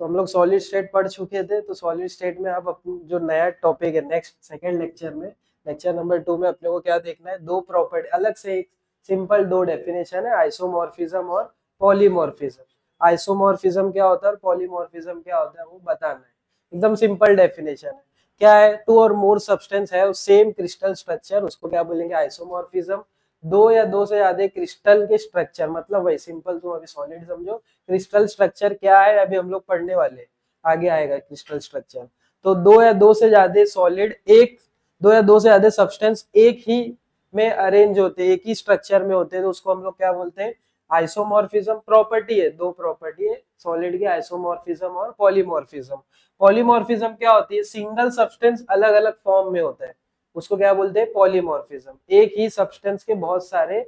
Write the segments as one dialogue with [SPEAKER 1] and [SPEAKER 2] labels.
[SPEAKER 1] तो हम लोग सॉलिड स्टेट पढ़ चुके थे, तो सॉलिड स्टेट में अब अपनी जो नया टॉपिक है नेक्स्ट सेकंड लेक्चर में, लेक्चर नंबर 2 में अपने को क्या देखना है, दो प्रॉपर्टी अलग से, एक सिंपल दो डेफिनेशन है, आइसोमॉर्फिज्म और पॉलीमॉर्फिज्म। आइसोमॉर्फिज्म क्या होता है और पॉलीमॉर्फिज्म क्या होता है वो बताना है, एकदम सिंपल डेफिनेशन है। क्या है, टू और मोर सब्सटेंस है सेम क्रिस्टल स्ट्रक्चर, उसको क्या बोलेंगे आइसोमॉर्फिज्म। दो या दो से ज्यादा क्रिस्टल के स्ट्रक्चर, मतलब वही सिंपल, तुम अभी सॉलिड समझो, क्रिस्टल स्ट्रक्चर क्या है अभी हम लोग पढ़ने वाले, आगे आएगा क्रिस्टल स्ट्रक्चर। तो दो या दो से ज्यादा सॉलिड एक, दो या दो से ज्यादा सब्सटेंस एक ही में अरेंज होते हैं, एक ही स्ट्रक्चर में होते हैं, तो उसको हम लोग क्या बोलते हैं आइसोमॉर्फिज्म। प्रॉपर्टी है, दो प्रॉपर्टी है सॉलिड की, आइसोमॉर्फिज्म और पॉलीमॉर्फिज्म। पॉलीमॉर्फिज्म क्या होती है, सिंगल सब्सटेंस अलग अलग फॉर्म में होता है, उसको क्या बोलते हैं पॉलीमॉर्फिज्म। एक ही सब्सटेंस के बहुत सारे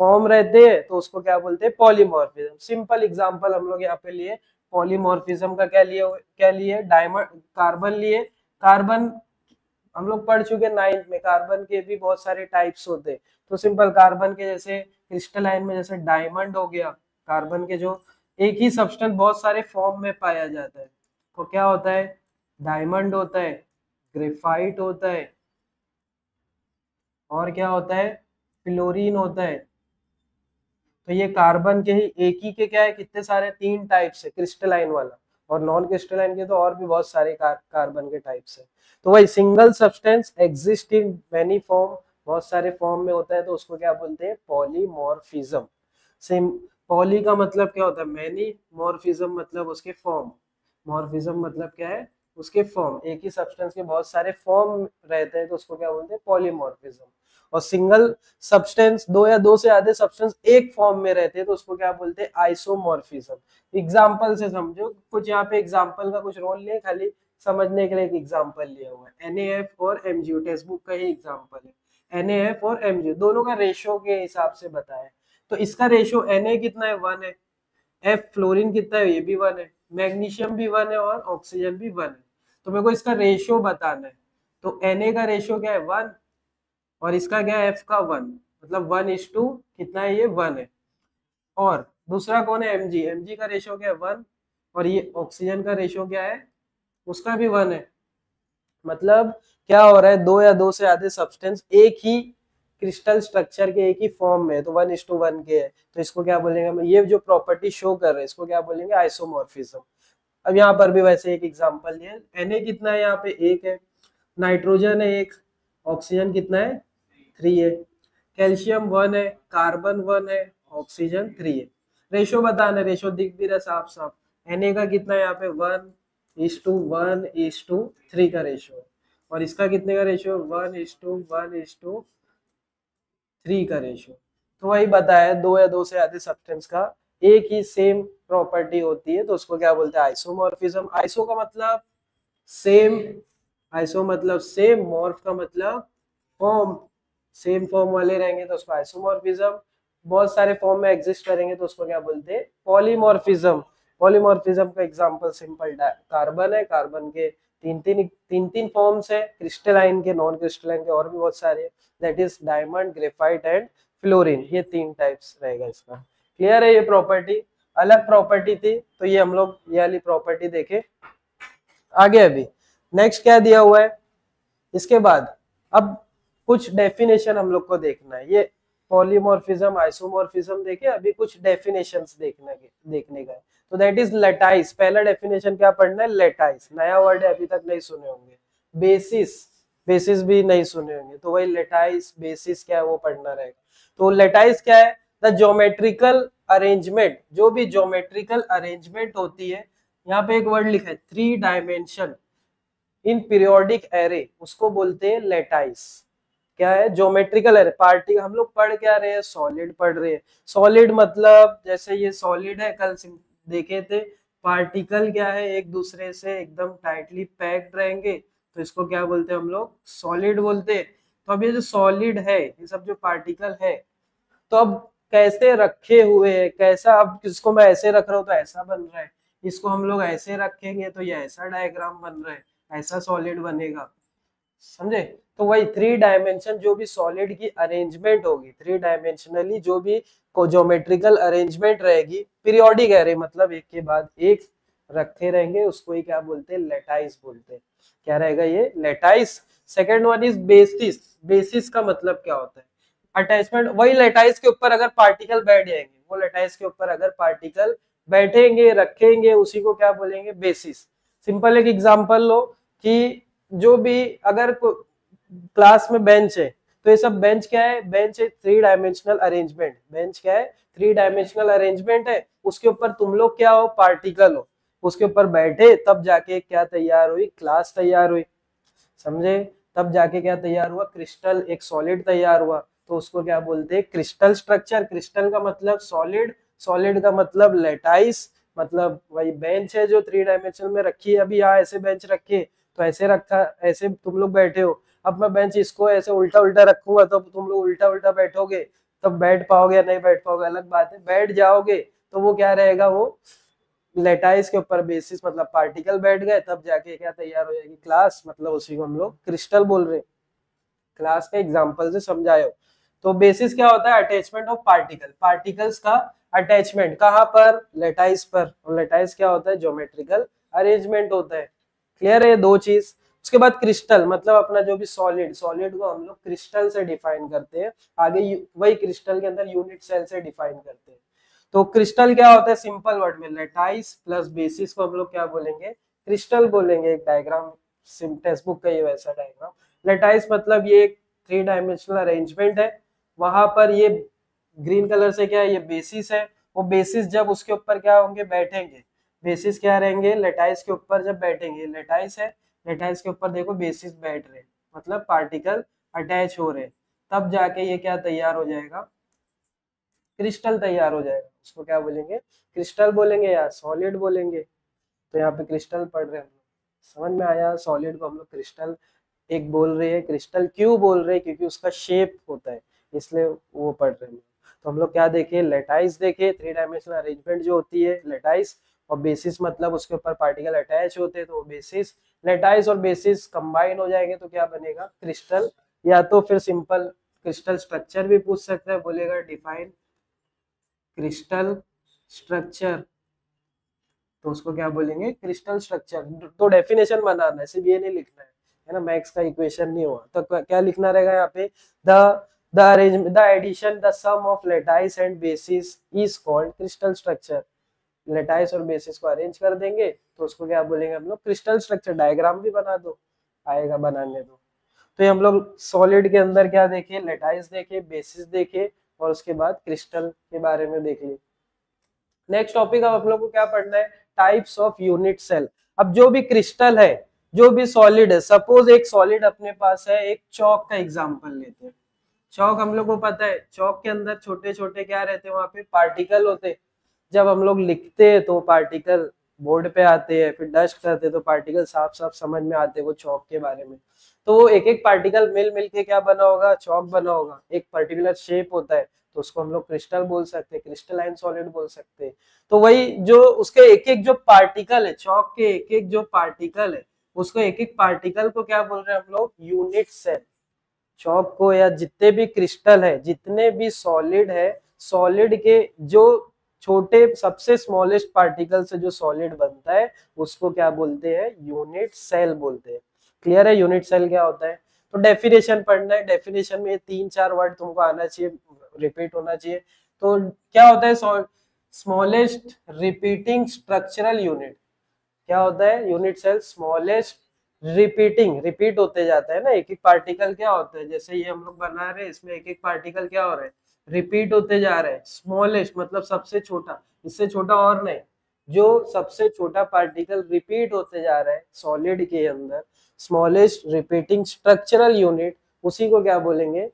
[SPEAKER 1] फॉर्म रहते हैं तो उसको क्या बोलते हैं पॉलीमॉर्फिज्म। सिंपल एग्जांपल हम लोग यहाँ पे लिए पॉलीमॉर्फिज्म का, क्या लिए डायमंड, कार्बन लिए। कार्बन हम लोग पढ़ चुके 9th में, कार्बन के भी बहुत सारे टाइप्स होते हैं, तो सिंपल कार्बन के जैसे क्रिस्टलाइन में जैसे डायमंड हो गया, कार्बन के जो एक ही सब्सटेंस बहुत सारे फॉर्म में पाया जाता है, तो क्या होता है डायमंड होता है, ग्रेफाइट होता है, और क्या होता है फ्लोरीन होता है। तो ये कार्बन के ही एक ही के क्या है कितने सारे, तीन टाइप्स है, क्रिस्टलाइन वाला और नॉन क्रिस्टलाइन के तो और भी बहुत सारे कार्बन के टाइप्स है। तो वही single substance exist in many form, बहुत सारे फॉर्म में होता है, तो उसको क्या बोलते हैं पॉलीमॉर्फिज्म। सेम, पॉली का मतलब क्या होता है मैनी, मॉर्फिज्म मतलब उसके फॉर्म, मॉर्फिज्म मतलब क्या है उसके फॉर्म, एक ही सब्सटेंस के बहुत सारे फॉर्म रहते हैं तो उसको क्या बोलते हैं पॉलीमॉर्फिज्म। और सिंगल सब्सटेंस, दो या दो से ज्यादा सब्सटेंस एक फॉर्म में रहते हैं तो उसको क्या बोलते हैं आइसोमॉर्फिज्म। एग्जांपल से समझो, कुछ यहाँ पे एग्जांपल का कुछ रोल नहीं है, खाली समझने के लिए एक एग्जांपल लिया हुआ है। NaF और MgO टेक्स्ट बुक का ही एग्जांपल है, NaF और MgO दोनों का रेशियो के हिसाब से बताया, तो इसका रेशियो Na कितना है 1 है, F फ्लोरीन कितना है ये भी 1 है, मैग्नीशियम भी 1 है और ऑक्सीजन भी 1 है। तो मेरे को इसका रेशियो बताना है, तो Na का रेशियो क्या है 1 और इसका क्या है F का 1, मतलब 1:, कितना है ये 1 है। और दूसरा कौन है Mg का रेशियो क्या है 1 और ये ऑक्सीजन का रेशियो क्या है उसका भी 1 है। मतलब क्या हो रहा है, दो या दो से ज्यादा सब्सटेंस एक ही क्रिस्टल स्ट्रक्चर के एक ही फॉर्म में, तो 1:1 के है, तो इसको क्या बोलेंगे हम, ये जो प्रॉपर्टी शो कर रहे हैं इसको क्या बोलेंगे आइसोमॉर्फिज्म। अब यहाँ पर भी वैसे एक एग्जांपल दिया है, Na कितना है यहाँ पे 1 है, नाइट्रोजन है 1, ऑक्सीजन कितना है 3 है, कैल्शियम 1 है, कार्बन 1 है, ऑक्सीजन 3 है। रेशियो बताना, रेशियो दिख भी रहा साफ साफ, Na का कितना है यहाँ पे 1:1:3 का रेशियो, और इसका कितने का रेशियो 1:1:3 का रेशियो। तो वही बताया, दो या दो से ज्यादा सब्सटेंस का एक ही सेम प्रॉपर्टी होती है तो उसको क्या बोलते हैं आइसोमॉर्फिज्म। आइसो का मतलब सेम, आइसो मतलब सेम, मॉर्फ का मतलब फॉर्म, सेम फॉर्म वाले रहेंगे तो उसको आइसोमॉर्फिज्म, बहुत सारे फॉर्म में एग्जिस्ट करेंगे तो उसको क्या बोलते हैं पॉलीमॉर्फिज्म। पॉलीमॉर्फिज्म का एग्जांपल सिंपल कार्बन है, कार्बन के तीन फॉर्म्स है, क्रिस्टलाइन के, नॉन क्रिस्टलाइन के और भी बहुत सारे, that is diamond, graphite and fluorine, ये तीन टाइप्स रहेगा इसका। क्लियर है, ये प्रॉपर्टी अलग प्रॉपर्टी थी तो ये हम लोग ये वाली प्रॉपर्टी देखे। आगे अभी नेक्स्ट क्या दिया हुआ है, इसके बाद अब कुछ डेफिनेशन हम लोग को देखना है, ये पॉलीमॉर्फिज्म आइसोमॉर्फिज्म देखे, अभी कुछ डेफिनेशंस देखने का है। तो दैट इज लेटाइस, पहला डेफिनेशन क्या पढ़ना है लेटाइस, नया वर्ड है अभी तक नहीं सुने होंगे। बेसिस, बेसिस भी नहीं सुने होंगे, तो वही लेटाइस बेसिस क्या है वो पढ़ना रहेगा। तो लेटाइस क्या है, द ज्योमेट्रिकल अरेंजमेंट, जो भी ज्योमेट्रिकल अरेंजमेंट होती है, यहाँ पे एक वर्ड लिखा है 3 डायमेंशन इन पीरियोडिक एरे, उसको बोलते हैं लेटाइस। क्या है ज्योमेट्रिकल एरे, पार्टी हम लोग पढ़ क्या रहे हैं सॉलिड पढ़ रहे हैं, सॉलिड मतलब जैसे ये सॉलिड है, कल देखे थे पार्टिकल क्या है एक दूसरे से एकदम टाइटली पैक्ड रहेंगे तो इसको क्या बोलते हैं हम लोग सॉलिड बोलते हैं। तो अब ये जो सॉलिड है, ये सब जो पार्टिकल है, तो अब कैसे रखे हुए है, कैसा, अब किसको मैं ऐसे रख रहा हूँ तो ऐसा बन रहा है, इसको हम लोग ऐसे रखेंगे तो ये ऐसा डायग्राम बन रहा है, ऐसा सॉलिड बनेगा, समझे। तो वही 3 डायमेंशन जो भी सॉलिड की अरेंजमेंट होगी, 3 डायमेंशनली जो भी को ज्योमेट्रिकल अरेंजमेंट रहेगी, पीरियोडिक एरे मतलब एक के बाद एक रखे रहेंगे उसको ही क्या बोलते हैं, लेटाइस बोलते हैं। क्या रहेगा ये, lattice. Second one is basis. Basis का मतलब क्या होता है, अटैचमेंट। वही लेटाइस के ऊपर अगर पार्टिकल बैठ जाएंगे, वो लेटाइस के ऊपर अगर पार्टिकल बैठेंगे रखेंगे, उसी को क्या बोलेंगे, बेसिस। सिंपल एक एग्जांपल लो कि जो भी अगर क्लास में बेंच है, तो ये सब बेंच क्या है, बेंच है थ्री डायमेंशनल अरेंजमेंट। बेंच क्या है, थ्री डायमेंशनल अरेंजमेंट है, उसके ऊपर तुम लोग क्या हो, पार्टिकल हो, उसके ऊपर बैठे, तब जाके क्या तैयार हुई, क्लास तैयार हुई, समझे। तब जाके क्या तैयार हुआ, क्रिस्टल, एक सॉलिड तैयार हुआ, तो उसको क्या बोलते हैं, क्रिस्टल स्ट्रक्चर। क्रिस्टल का मतलब सॉलिड, सॉलिड का मतलब लेटाइस, मतलब वही बेंच है जो थ्री डायमेंशन में रखी है। अभी यहाँ ऐसे बेंच रखे तो ऐसे रखा, ऐसे तुम लोग बैठे हो। अब मैं बेंच इसको ऐसे उल्टा उल्टा रखूंगा तो तुम लोग उल्टा उल्टा बैठोगे, तब बैठ पाओगे या नहीं बैठ पाओगे अलग बात है। बैठ जाओगे तो वो क्या रहेगा, वो लेटाइस के ऊपर बेसिस मतलब पार्टिकल बैठ गए, तब जाके क्या तैयार हो जाएगी, क्लास, मतलब उसी को हम लोग क्रिस्टल बोल रहे हैं। क्लास के एग्जांपल से समझाए हो। तो बेसिस क्या होता है, अटैचमेंट ऑफ पार्टिकल, पार्टिकल्स का अटैचमेंट कहाँ पर, लेटाइस पर। और लेटाइस क्या होता है, ज्योमेट्रिकल अरेंजमेंट होता है। क्लियर है ये दो चीज। उसके बाद क्रिस्टल मतलब अपना जो भी सॉलिड, सॉलिड को हम लोग क्रिस्टल से डिफाइन करते हैं। आगे वही क्रिस्टल के अंदर यूनिट सेल से डिफाइन करते हैं। तो क्रिस्टल क्या होता है, सिंपल वर्ड में लेटाइस प्लस बेसिस को हम लोग क्या बोलेंगे, क्रिस्टल बोलेंगे। एक डायग्राम, टेक्स्ट बुक का ये वैसा डायग्राम। लेटाइस मतलब ये एक थ्री डायमेंशनल अरेंजमेंट है, वहां पर ये ग्रीन कलर से क्या है, ये बेसिस है। वो बेसिस जब उसके ऊपर क्या होंगे, बैठेंगे, बेसिस क्या रहेंगे, लेटाइस के ऊपर जब बैठेंगे, लेटाइस है, लेटाइस के ऊपर देखो बेसिस बैठ रहे, मतलब पार्टिकल अटैच हो रहे, तब जाके ये क्या तैयार हो जाएगा, क्रिस्टल तैयार हो जाएगा। उसको क्या बोलेंगे, क्रिस्टल बोलेंगे या सॉलिड बोलेंगे। तो यहाँ पे क्रिस्टल पढ़ रहे हैं हम लोग, समझ में आया। सॉलिड को हम लोग क्रिस्टल एक बोल रहे हैं। क्रिस्टल क्यों बोल रहे हैं, क्योंकि उसका शेप होता है, इसलिए वो पढ़ रहे हैं। तो हम लोग क्या देखे, लेटाइस देखे, थ्री डायमेंशनल अरेंजमेंट जो होती है लेटाइस। और बेसिस मतलब उसके ऊपर पार्टिकल अटैच होते हैं, तो वो बेसिस। लेटाइस और बेसिस कंबाइन हो जाएंगे तो क्या बनेगा, क्रिस्टल। या तो फिर सिंपल क्रिस्टल स्ट्रक्चर भी पूछ सकते हैं, बोलेगा डिफाइन क्रिस्टल स्ट्रक्चर, तो उसको क्या बोलेंगे, क्रिस्टल स्ट्रक्चर। तो डेफिनेशन बनाना है, सिर्फ ये नहीं लिखना है ना, मैथ्स का इक्वेशन नहीं हुआ तो क्या लिखना रहेगा यहाँ पे, the arrangement, the addition, the sum of lattice and basis is called crystal structure. Lattice और बेसिस को अरेंज कर देंगे तो उसको क्या बोलेंगे हम लोग, क्रिस्टल स्ट्रक्चर। डायग्राम भी बना दो, आएगा बनाने दो। तो ये हम लोग सॉलिड के अंदर क्या देखे, लेटाइस देखे, बेसिस देखे, और उसके बाद क्रिस्टल के बारे में देख लिए। नेक्स्ट टॉपिक अब आप लोग को क्या पढ़ना है, टाइप्स ऑफ यूनिट सेल। अब जो भी क्रिस्टल है, जो भी सॉलिड है, सपोज एक सॉलिड अपने पास है, एक चौक का एग्जांपल लेते हैं। चौक हम लोग को पता है, चौक के अंदर छोटे छोटे क्या रहते हैं, वहां पे पार्टिकल होते हैं। जब हम लोग लिखते हैं तो पार्टिकल बोर्ड पे आते हैं, फिर डस्ट करते हैं तो पार्टिकल साफ साफ समझ में आते हैं वो चौक के बारे में। तो वो एक एक पार्टिकल मिल मिल के क्या बना होगा, चौक बना होगा। एक पर्टिकुलर शेप होता है, तो उसको हम लोग क्रिस्टल बोल सकते हैं, क्रिस्टलाइन सॉलिड बोल सकते हैं। तो वही जो उसके एक एक जो पार्टिकल है, चौक के एक एक जो पार्टिकल है, उसको एक एक पार्टिकल को क्या बोल रहे हैं हम लोग, यूनिट सेल। चौक को या जितने भी क्रिस्टल है, जितने भी सॉलिड है, सॉलिड के जो छोटे सबसे स्मॉलेस्ट पार्टिकल से जो सॉलिड बनता है, उसको क्या बोलते हैं, यूनिट सेल बोलते हैं। क्लियर है यूनिट सेल क्या होता है। तो डेफिनेशन पढ़ना है, डेफिनेशन में तीन चार वर्ड तुमको आना चाहिए, रिपीट होना चाहिए। तो क्या होता है, स्मॉलेस्ट रिपीटिंग स्ट्रक्चरल यूनिट। क्या होता है, unit cell smallest repeating, repeat होते जाता है ना, एक एक पार्टिकल क्या होता है, जैसे ये हम लोग बना रहे हैं, इसमें एक एक पार्टिकल क्या हो रहा है, रिपीट होते जा रहा है। स्मॉलेस्ट मतलब सबसे छोटा, इससे छोटा और नहीं, जो सबसे छोटा पार्टिकल रिपीट होते जा रहा है सॉलिड के अंदर, स्मॉलेस्ट रिपीटिंग स्ट्रक्चरल यूनिट, उसी को क्या बोलेंगे,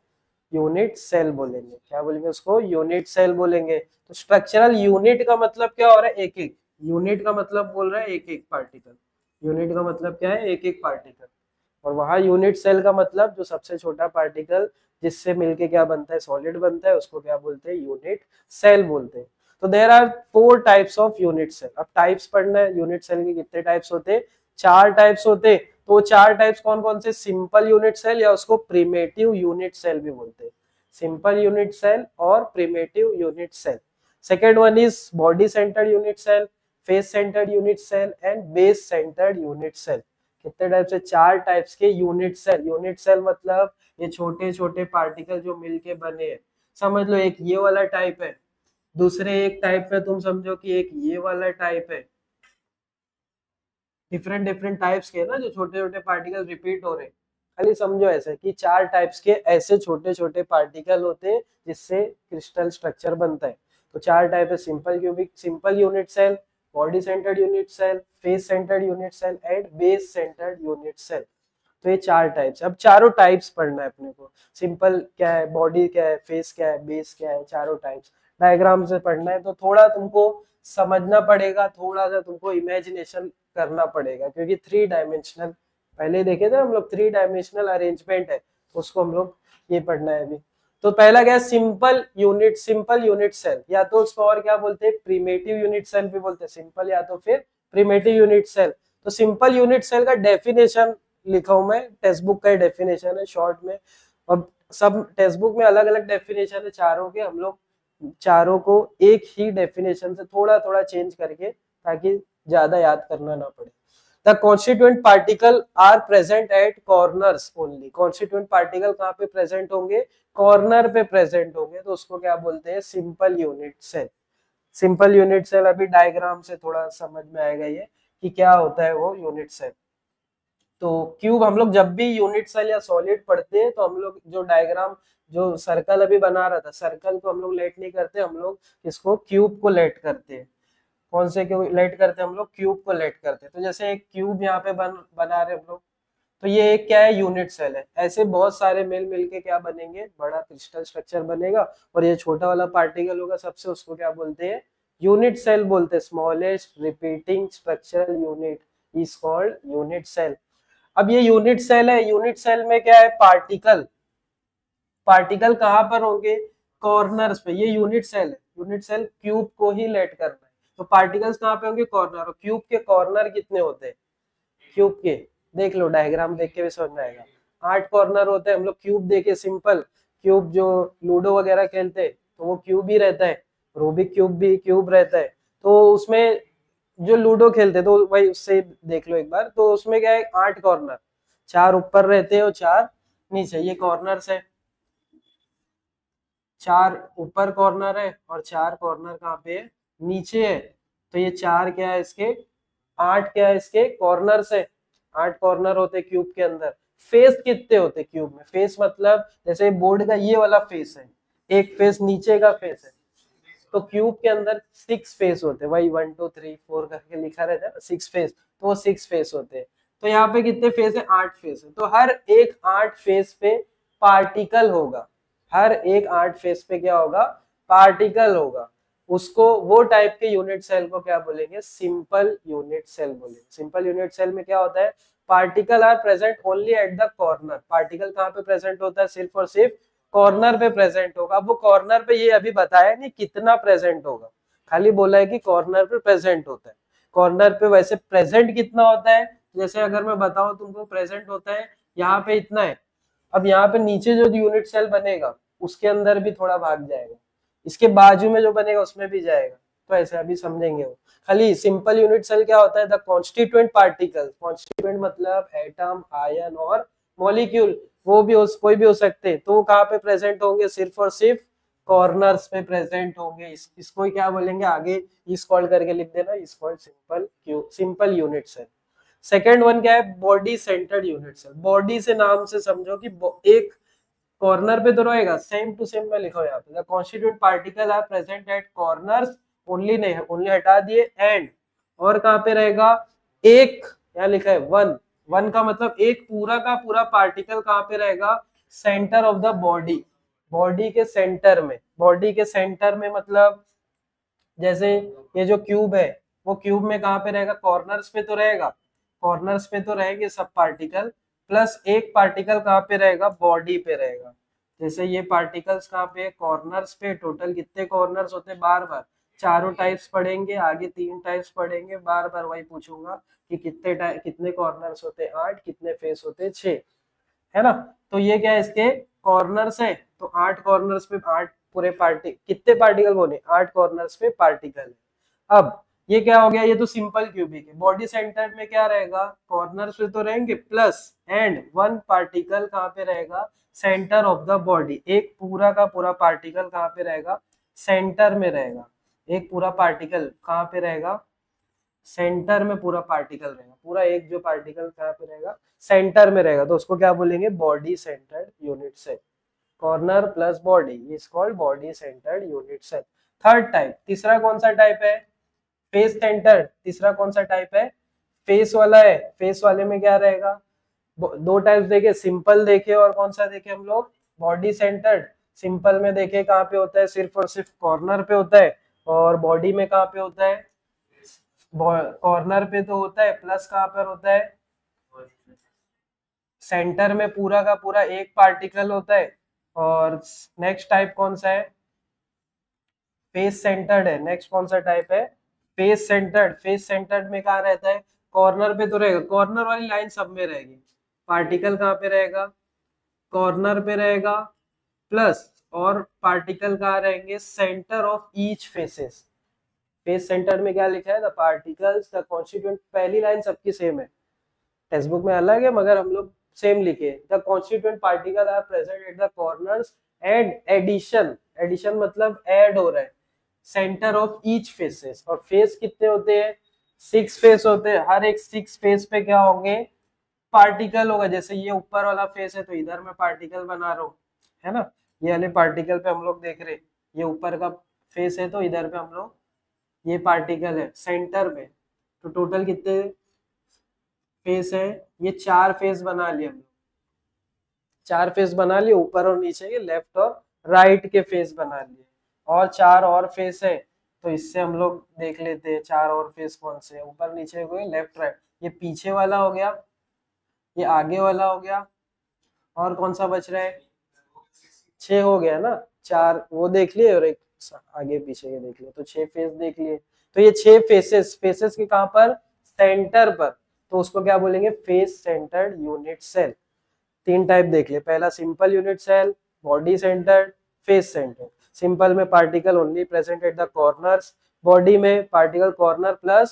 [SPEAKER 1] यूनिट सेल बोलेंगे। क्या बोलेंगे उसको, यूनिट सेल बोलेंगे। तो स्ट्रक्चरल यूनिट का मतलब क्या हो रहा है, एक एक यूनिट का मतलब बोल रहा है एक एक पार्टिकल। यूनिट का मतलब क्या है, एक एक पार्टिकल। और वहां यूनिट सेल का मतलब जो सबसे छोटा पार्टिकल जिससे मिलके क्या बनता है, सॉलिड बनता है, उसको क्या बोलते हैं, यूनिट सेल बोलते हैं। तो there are four types of unit cell. अब टाइप्स पढ़ना है, यूनिट सेल के कितने टाइप्स होते हैं, चार टाइप्स होते हैं। तो चार टाइप्स कौन कौन से, सिंपल यूनिट सेल या उसको प्रिमेटिव यूनिट सेल भी बोलते हैं। सिंपल यूनिट सेल और primitive unit cell. Second one is body centred unit cell, face centred unit cell and base centred unit cell. कितने टाइप से? 4 टाइप्स के यूनिट सेल। यूनिट सेल मतलब ये छोटे छोटे पार्टिकल जो मिलके बने हैं। समझ लो एक ये वाला टाइप है, दूसरे एक टाइप में तुम समझो कि एक ये वाला टाइप है। डिफरेंट डिफरेंट टाइप्स के ना जो छोटे छोटे पार्टिकल रिपीट हो रहे हैं। खाली समझो ऐसे कि 4 टाइप्स के ऐसे छोटे छोटे पार्टिकल होते हैं जिससे क्रिस्टल स्ट्रक्चर बनता है। तो 4 टाइप है, simple cubic, simple unit cell, body centred unit cell, face centred unit cell and base centred unit cell. तो ये 4 टाइप्स। अब चारों टाइप्स पढ़ना है अपने को। सिंपल क्या है, बॉडी क्या है, फेस क्या है, बेस क्या है, चारों टाइप्स डायग्राम से पढ़ना है। तो थोड़ा तुमको समझना पड़ेगा, थोड़ा सा तुमको इमेजिनेशन करना पड़ेगा, क्योंकि 3 डायमेंशनल पहले देखे थे हम लोग, 3 डायमेंशनल अरेंजमेंट है, उसको हम लोग ये पढ़ना है अभी। तो पहला क्या है, सिंपल यूनिट सेल, या तो उसको और क्या बोलते हैं, प्रिमिटिव यूनिट सेल भी बोलते हैं, सिंपल या तो फिर प्रिमिटिव यूनिट सेल। तो सिंपल यूनिट सेल का डेफिनेशन लिखा हूं मैं, टेक्स्ट बुक का डेफिनेशन है शॉर्ट में, और सब टेक्स्ट बुक में अलग अलग डेफिनेशन है चारों के। हम लोग चारों को एक ही डेफिनेशन से थोड़ा थोड़ा चेंज करके, ताकि ज्यादा याद करना ना पड़े। The constituent particle are present at corners only. Constituent particle कहाँ पे प्रेजेंट होंगे, कॉर्नर पे प्रेजेंट होंगे, तो उसको क्या बोलते हैं, simple unit cell. Simple unit cell अभी डायग्राम से थोड़ा समझ में आएगा ये कि क्या होता है वो यूनिट सेल। तो क्यूब हम लोग जब भी यूनिट सेल या सॉलिड पढ़ते हैं तो हम लोग जो डायग्राम, जो सर्कल अभी बना रहा था, सर्कल को हम लोग लेट नहीं करते, हम लोग इसको क्यूब को लेट करते हैं। कौन से क्यूब लेट करते हैं हम लोग, क्यूब को लेट करते हैं। तो जैसे एक क्यूब यहाँ पे बना रहे हम लोग, तो ये एक क्या है, यूनिट सेल है। ऐसे बहुत सारे मिल मिल के क्या बनेंगे, बड़ा क्रिस्टल स्ट्रक्चर बनेगा, और ये छोटा वाला पार्टिकल होगा सबसे, उसको क्या बोलते हैं, यूनिट सेल बोलते हैं। Smallest repeating structural unit is called unit cell. अब ये यूनिट सेल है, यूनिट सेल में क्या है, पार्टिकल, पार्टिकल कहाँ पर होंगे, कॉर्नर्स पे। ये यूनिट सेल है, यूनिट सेल क्यूब को ही लेट करना है, तो पार्टिकल्स कहाँ पे होंगे, कॉर्नर। और क्यूब के कॉर्नर कितने होते हैं, क्यूब के देख लो, डायग्राम देख के भी समझ में आएगा। 8 कॉर्नर होते हैं। हम लोग क्यूब देखे, सिंपल क्यूब जो लूडो वगैरह खेलते हैं तो वो क्यूब ही रहता है, रूबिक क्यूब भी क्यूब रहता है। तो उसमें जो लूडो खेलते तो वही, उससे देख लो एक बार। तो उसमें क्या है, 8 कॉर्नर, 4 ऊपर रहते हैं और 4 नीचे, ये कॉर्नर्स है। 4 ऊपर कॉर्नर है और 4 कॉर्नर कहाँ पे है, नीचे है। तो ये 4 क्या है इसके, 8 क्या है इसके, कॉर्नर्स है। 8 कॉर्नर होते क्यूब के अंदर। फेस कितने होते क्यूब में, फेस मतलब जैसे बोर्ड का ये वाला फेस है, एक फेस नीचे का फेस है, तो क्यूब के अंदर 6 फेस होते हैं। वही 1 2 3 4 करके लिखा रहता है 6 फेस, तो वो 6 फेस होते हैं। तो यहाँ पे कितने फेस है, 8 फेस है। तो हर एक 8 फेस पे पार्टिकल होगा, हर एक 8 फेस पे क्या होगा, पार्टिकल होगा। उसको, वो टाइप के यूनिट सेल को क्या बोलेंगे, सिंपल यूनिट सेल बोलेंगे। सिंपल यूनिट सेल में क्या होता है, particle are present only at the corner. Particle कहाँ पे प्रेजेंट होता है, सिर्फ और सिर्फ कॉर्नर पे प्रेजेंट होगा। अब वो कॉर्नर पे ये अभी बताया नहीं कितना प्रेजेंट होगा, खाली बोला है कि कॉर्नर पे प्रेजेंट होता है। कॉर्नर पे वैसे प्रेजेंट कितना होता है, जैसे अगर मैं बताऊं तुमको, प्रेजेंट होता है यहाँ पे इतना है। अब यहाँ पे नीचे जो यूनिट सेल बनेगा उसके अंदर भी थोड़ा भाग जाएगा, इसके बाजू में जो बनेगा उसमें भी जाएगा। तो ऐसे अभी समझेंगे वो। खाली सिंपल यूनिट सेल क्या होता है, द कॉन्स्टिट्यूएंट पार्टिकल। कॉन्स्टिट्यूएंट मतलब एटम, आयन और मॉलिक्यूल, वो भी कोई भी हो सकते हैं। तो वो कहाँ पे प्रेजेंट होंगे, सिर्फ और सिर्फ कॉर्नर्स पे प्रेजेंट होंगे। इसको क्या बोलेंगे आगे, इस कॉल्ड करके लिख देना, is called simple unit cell. Second one क्या है, body centred unit cell. Body से नाम से समझो कि एक कॉर्नर पे तो रहेगा, सेम टू सेम मैं लिखा हूं यहाँ पे, the constituent particle are present at corners only, नहीं है ओनली हटा दिए, एंड और कहाँ पे रहेगा, एक यहाँ लिखा है वन। वन का मतलब एक पूरा का पूरा पार्टिकल कहाँ पे रहेगा, centre of the body, body के सेंटर में। बॉडी के सेंटर में मतलब जैसे ये जो क्यूब है, वो क्यूब में कहाँ पे रहेगा, कॉर्नर्स पे तो रहेगा, कॉर्नर्स पे तो रहेंगे सब पार्टिकल, प्लस एक पार्टिकल कहाँ पे रहेगा, बॉडी पे रहेगा। जैसे ये पार्टिकल्स कहाँ पे, कॉर्नर्स पे। टोटल कितने कॉर्नर्स होते हैं, बार बार चारों टाइप्स पढ़ेंगे, आगे 3 टाइप्स पढ़ेंगे, बार बार वही पूछूंगा कि कितने कॉर्नर्स होते हैं, 8, कितने फेस होते हैं, 6, है ना। तो ये क्या है, इसके कॉर्नर्स है। तो 8 कॉर्नर्स पे 8 पूरे कितने पार्टिकल बोले, 8 कॉर्नर्स पे पार्टिकल है। अब ये क्या हो गया, ये तो सिंपल क्यूबिक है। बॉडी सेंटर्ड में क्या रहेगा, कॉर्नर्स पे तो रहेंगे प्लस एंड वन पार्टिकल कहाँ पे रहेगा, सेंटर ऑफ द बॉडी। एक पूरा का पूरा पार्टिकल कहाँ पे रहेगा, सेंटर में रहेगा। एक पूरा पार्टिकल कहाँ पे रहेगा, सेंटर में पूरा पार्टिकल रहेगा। पूरा एक जो पार्टिकल कहाँ पे रहेगा, सेंटर में रहेगा, तो उसको क्या बोलेंगे, body centred unit cell. Corner plus body is called body centred unit cell. Third type, तीसरा कौन सा टाइप है, फेस सेंटर्ड। तीसरा कौन सा टाइप है, फेस वाला है। फेस वाले में क्या रहेगा, दो टाइप्स देखे, सिंपल देखे और कौन सा देखे हम लोग, बॉडी सेंटर्ड। सिंपल में देखे कहाँ पे होता है, सिर्फ और सिर्फ कॉर्नर पे होता है, और बॉडी में कहाँ पे होता है, कॉर्नर पे तो होता है, प्लस कहाँ पर होता है, सेंटर में पूरा का पूरा एक पार्टिकल होता है। और नेक्स्ट टाइप कौन सा है, फेस सेंटर्ड है। नेक्स्ट कौन सा टाइप है, फेस सेंटर्ड। फेस सेंटर्ड में कहाँ रहता है, कॉर्नर पे तो रहेगा, कॉर्नर वाली लाइन सब में रहेगी। पार्टिकल कहाँ पे रहेगा, कॉर्नर पे रहेगा, प्लस और पार्टिकल कहाँ रहेंगे, centre of each faces. Face centred में क्या लिखा है, द पार्टिकल्स द कॉन्स्टिट्यूएंट। पहली लाइन सबकी सेम है, टेक्स्ट बुक में अलग है मगर हम लोग सेम लिखे, the constituent particle are present at the corners and addition. Addition मतलब ऐड हो रहा है, सेंटर ऑफ ईच फेसेस। और फेस कितने होते हैं, 6 फेस होते हैं। हर एक 6 फेस पे क्या होंगे, पार्टिकल होगा। जैसे ये ऊपर वाला फेस है तो इधर मैं पार्टिकल बना रहा हूँ, है ना। ये वाले पार्टिकल पे हम लोग देख रहे, ये ऊपर का फेस है तो इधर पे हम लोग, ये पार्टिकल है सेंटर में। तो टोटल कितने फेस है, ये 4 फेस बना लिए हम लोग। 4 फेस बना लिए, ऊपर और नीचे के, लेफ्ट और राइट के फेस बना लिए। और 4 और फेस है, तो इससे हम लोग देख लेते हैं 4 और फेस कौन से, ऊपर नीचे हुए, लेफ्ट राइट। ये पीछे वाला हो गया, ये आगे वाला हो गया, और कौन सा बच रहा है, 6 हो गया ना। 4 वो देख लिए और एक आगे पीछे के देख लिए, तो 6 फेस देख लिए। तो ये 6 फेसेस, फेसेस के कहाँ पर, सेंटर पर, तो उसको क्या बोलेंगे, face centred unit cell. 3 type देख लिए, पहला simple unit cell, body centred, face centred. Simple में particle only present at the corners, body में particle corner plus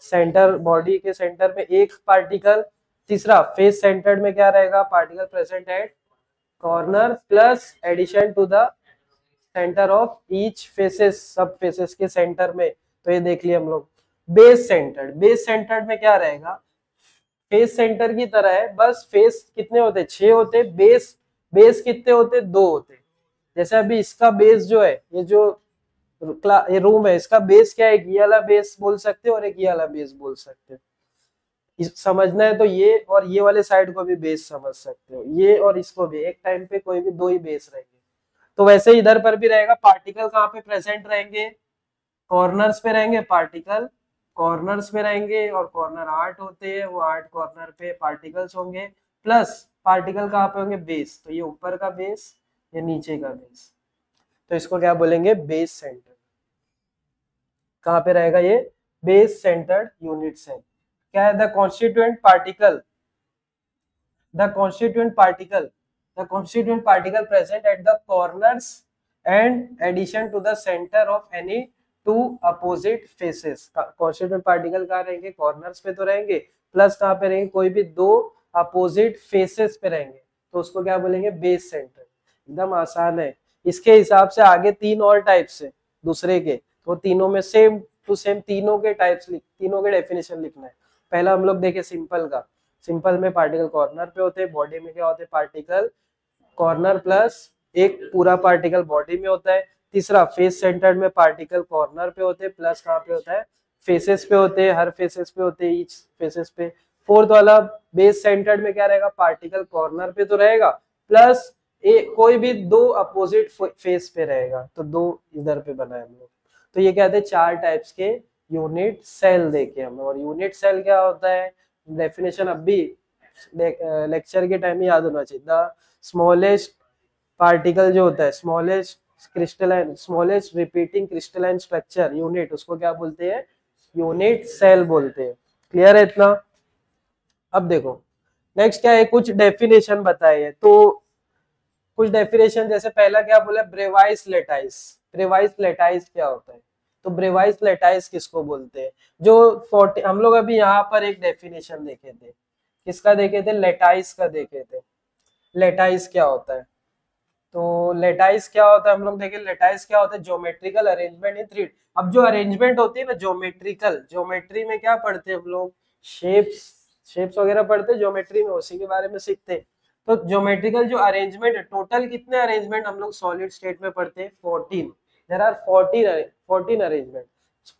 [SPEAKER 1] centre, body के सेंटर में एक पार्टिकल। तीसरा फेस सेंटर्ड में क्या रहेगा, particle present at corner plus addition to the centre of each faces, सब फेसेस के सेंटर में। तो ये देख लिए हम लोग। बेस सेंटर्ड, बेस सेंटर्ड में क्या रहेगा, फेस सेंटर की तरह है, बस फेस कितने होते, 6 होते, बेस बेस कितने होते, 2 होते। जैसे अभी इसका बेस जो है, ये जो ये रूम है, इसका बेस क्या है, एक ये वाला बेस बोल सकते हो और एक ये वाला बेस बोल सकते हो। समझना है तो ये और ये वाले साइड को भी बेस समझ सकते हो, ये और इसको भी, एक टाइम पे कोई भी 2 ही बेस रहेंगे। तो वैसे इधर पर भी रहेगा, पार्टिकल कहाँ पे प्रेजेंट रहेंगे, कॉर्नर्स पे रहेंगे पार्टिकल, कॉर्नर्स पे रहेंगे, और कॉर्नर 8 होते हैं, वो 8 कॉर्नर पे पार्टिकल्स होंगे, प्लस पार्टिकल कहाँ पे होंगे, बेस। तो ये ऊपर का बेस, ये नीचे का बेस, तो इसको क्या बोलेंगे, बेस सेंटर। कहाँ पे रहेगा ये, बेस सेंटर्ड यूनिट सेल। क्या है, the constituent particle, the constituent particle, the constituent particle present at the corners and addition to the centre of any 2 opposite faces. Constituent particle कहाँ रहेंगे, कॉर्नर्स पे तो रहेंगे, प्लस कहाँ पे रहेंगे, कोई भी 2 अपोजिट फेसेस पे रहेंगे, तो उसको क्या बोलेंगे, बेस सेंटर। एकदम आसान है। इसके हिसाब से आगे 3 और टाइप्स है दूसरे के, तो तीनों में सेम टू सेम तीनों के टाइप्स तीनों के डेफिनेशन लिखना है। पहला हम लोग देखे सिंपल का, सिंपल में पार्टिकल कॉर्नर पे होते हैं, बॉडी में क्या होते हैं, पार्टिकल कॉर्नर प्लस एक पूरा पार्टिकल बॉडी में होता है। तीसरा फेस सेंटर्ड में पार्टिकल कॉर्नर पे होते हैं, प्लस कहाँ पे होता है, फेसेस पे होते हैं, हर फेसेस पे होते हैं, ईच फेसेस पे। फोर्थ वाला बेस सेंटर्ड में क्या रहेगा, पार्टिकल कॉर्नर पे तो रहेगा, प्लस कोई भी 2 अपोजिट फेस पे रहेगा, तो 2 इधर पे बनाए हम लोग। तो ये कहते हैं 4 टाइप्स के यूनिट सेल देखे हम। और यूनिट सेल क्या होता है, डेफिनेशन अब भी लेक्चर के टाइम में याद होना चाहिए। द स्मॉलेस्ट पार्टिकल जो होता है, smallest crystalline, smallest repeating crystalline structure unit, उसको क्या बोलते हैं, यूनिट सेल बोलते हैं। क्लियर है इतना। अब देखो नेक्स्ट क्या है, कुछ डेफिनेशन बताइए। तो कुछ डेफिनेशन, जैसे पहला क्या बोला, ब्रेवाइस लेटाइस। ब्रेवाइस लेटाइस क्या होता है, तो ब्रेवाइस लेटाइस किसको बोलते हैं? जो 40 हम लोग अभी यहाँ पर एक डेफिनेशन देखे थे, किसका देखे थे? लेटाइस का देखे थे। लेटाइस क्या होता है? तो लेटाइस क्या होता है हम लोग देखें। लेटाइस क्या होता है? Geometrical arrangement in three. अब जो अरेंजमेंट होती है ना ज्योमेट्रिकल, ज्योमेट्री में क्या पढ़ते हैं हम लोग? शेप्स, शेप्स वगैरह पढ़ते हैं ज्योमेट्री में, उसी के बारे में सीखते हैं। तो ज्योमेट्रिकल जो अरेंजमेंट है, टोटल कितने अरेंजमेंट हम लोग सॉलिड स्टेट में पढ़ते हैं? 14। There are 14 arrangement.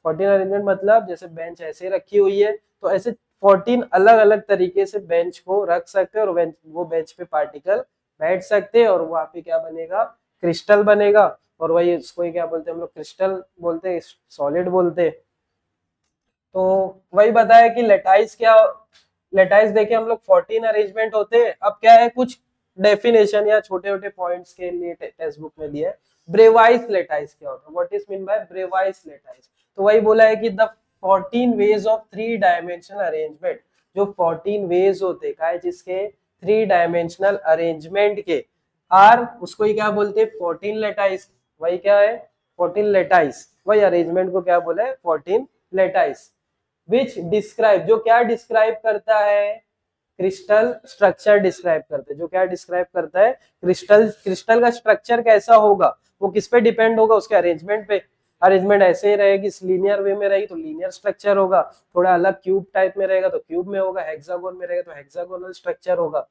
[SPEAKER 1] 14 अरेंजमेंट मतलब जैसे बेंच ऐसे रखी हुई है, तो ऐसे 14 अलग अलग तरीके से बेंच को रख सकते हैं, और वो बेंच पे पार्टिकल बैठ सकते हैं, और वहां पे क्या बनेगा? क्रिस्टल बनेगा। और वही इसको ही क्या बोलते हैं हम लोग? क्रिस्टल बोलते हैं, सॉलिड बोलते हैं। तो वही बताया कि लेटाइस क्या, लेटाइस देखे हम लोग 14 अरेंजमेंट होते हैं। अब क्या है, कुछ डेफिनेशन या छोटे छोटे पॉइंट्स के लिए टेक्स्ट बुक में दिया है। ब्रेवाइस लेटाइस क्या होता है? What is mean by Bravais lattice? तो वही बोला है कि the 14 ways of 3 dimensional arrangement. जो 14 वेज होते हैं काय जिसके 3 डायमेंशनल अरेंजमेंट के, आर उसको ही क्या बोलते हैं? 14 लेटाइस। वही क्या है? 14 लेटाइस। वही अरेंजमेंट को क्या बोला है? 14 लेटाइस। विच डिस्क्राइब, जो क्या डिस्क्राइब करता है? क्रिस्टल स्ट्रक्चर डिस्क्राइब करते हैं। जो क्या डिस्क्राइब करता है? क्रिस्टल, क्रिस्टल का स्ट्रक्चर कैसा होगा वो किस पे डिपेंड होगा? उसके अरेंजमेंट पे। अरेंजमेंट ऐसे ही रहेगी, लीनियर वे में रहेगी तो लीनियर स्ट्रक्चर होगा, थोड़ा अलग क्यूब टाइप में रहेगा तो क्यूब में होगा, हेक्सागोन में रहेगा तो हेक्सागोनल स्ट्रक्चर होगा।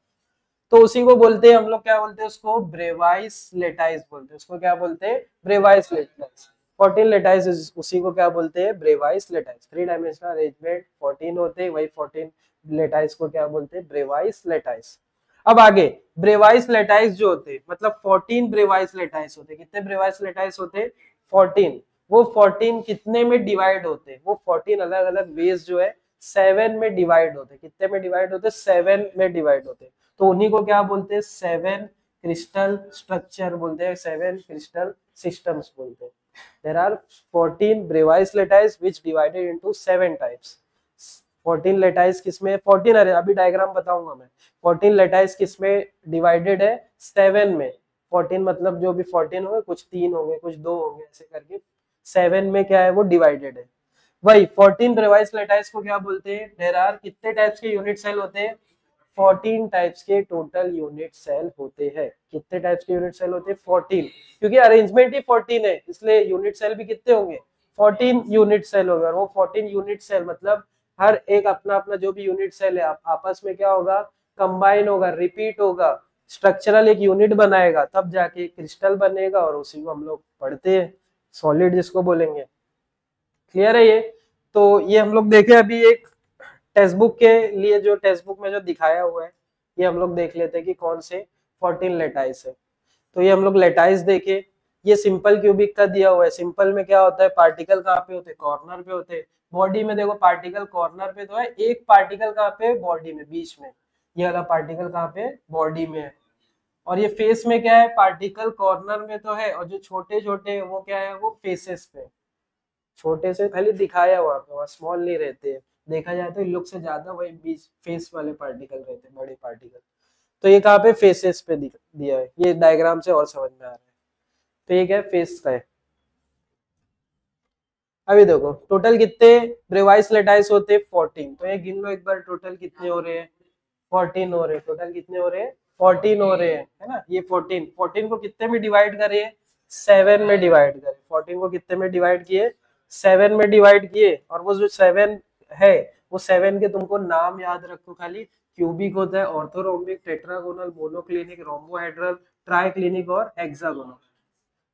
[SPEAKER 1] तो उसी को बोलते हैं हम लोग, क्या बोलते हैं उसको? ब्रेवाइस लेटाइस बोलते हैं। उसको क्या बोलते हैं? ब्रेवाइस लेटाइस। 14 लेटाइस उसी को क्या बोलते हैं? ब्रेवाइस लेटाइस। 3 डायमेंशनल अरेंजमेंट 14 होते हैं, वही 14 लेटाइस को क्या बोलते हैं? ब्रेवाइस लेटाइस। अब आगे ब्रेवाइस लेटाइस जो होते हैं, मतलब 14 ब्रेवाइस लेटाइस होते हैं। कितने ब्रेवाइस लेटाइस होते हैं? 14। वो 14 कितने में डिवाइड होते हैं? वो 14 अलग अलग वेज जो है 7 में डिवाइड होते हैं। कितने में डिवाइड होते हैं? 7 में डिवाइड होते हैं। तो उन्हीं को क्या बोलते हैं? 7 क्रिस्टल स्ट्रक्चर बोलते हैं, 7 क्रिस्टल सिस्टम्स बोलते हैं। There are 14 Bravais lattice which divided into 7 types. 14 lattice किसमें? 14 अरे अभी डायग्राम बताऊंगा मैं। 14 लेटाइस किसमें डिवाइडेड है? 7 में। 14 मतलब जो भी 14 होंगे, कुछ 3 होंगे, कुछ 2 होंगे, ऐसे करके 7 में क्या है? वो डिवाइडेड है। वही 14 ब्रेवाइस लेटाइस को क्या बोलते हैं? देयर आर कितने टाइप्स के यूनिट सेल होते हैं? 14 टाइप्स के टोटल यूनिट सेल होते हैं। कितने टाइप्स के यूनिट सेल होते हैं? 14। क्योंकि अरेंजमेंट ही 14 है, इसलिए यूनिट सेल भी कितने होंगे? 14 यूनिट सेल होगा। और वो 14 यूनिट सेल मतलब हर एक अपना अपना जो भी यूनिट सेल है आपस में क्या होगा? कंबाइन होगा, रिपीट होगा, स्ट्रक्चरल एक यूनिट बनाएगा, तब जाके क्रिस्टल बनेगा, और उसी को हम लोग पढ़ते हैं सॉलिड जिसको बोलेंगे। क्लियर है ये? तो ये हम लोग देखे अभी एक टेक्स्ट बुक के लिए, जो टेक्स्ट बुक में जो दिखाया हुआ है, ये हम लोग देख लेते हैं कि कौन से 14 लेटाइस है। तो ये हम लोग लेटाइस देखे। ये सिंपल क्यूबिक का दिया हुआ है। सिंपल में क्या होता है? पार्टिकल कहाँ पे होते हैं? कॉर्नर पे होते हैं। बॉडी में देखो पार्टिकल कॉर्नर पे तो है, एक पार्टिकल कहाँ पे? बॉडी में, बीच में। ये वाला पार्टिकल कहाँ पे? बॉडी में है। और ये फेस में क्या है? पार्टिकल कॉर्नर में तो है, और जो छोटे छोटे वो क्या है? वो फेसेस पे, छोटे से खाली दिखाया हुआ पे, स्मॉल नहीं रहते हैं। देखा जाए तो इन लोग से ज्यादा वही बीच फेस वाले पार्टिकल रहते हैं, बड़े पार्टिकल। तो ये कहाँ पे? फेसेस पे दिया है। ये डायग्राम से और समझ में आ रहा है। तो ये क्या है? फेस का है। अभी देखो टोटल कितने ब्रेवाइस लेटाइस होते हैं? 14। तो ये गिन लो एक बार, टोटल कितने हो रहे हैं? 14 हो रहे हैं। टोटल कितने हो रहे हैं? 14 हो रहे हैं, है ना? ये 14 को कितने में डिवाइड करे? 7 में डिवाइड करे। 14 को कितने में डिवाइड किए? 7 में डिवाइड किए। और वो जो 7 है, वो 7 के तुमको नाम याद रखो खाली। क्यूबिक होता है, orthorhombic, tetragonal, monoclinic, rhombohedral, triclinic और हेक्सागोनल।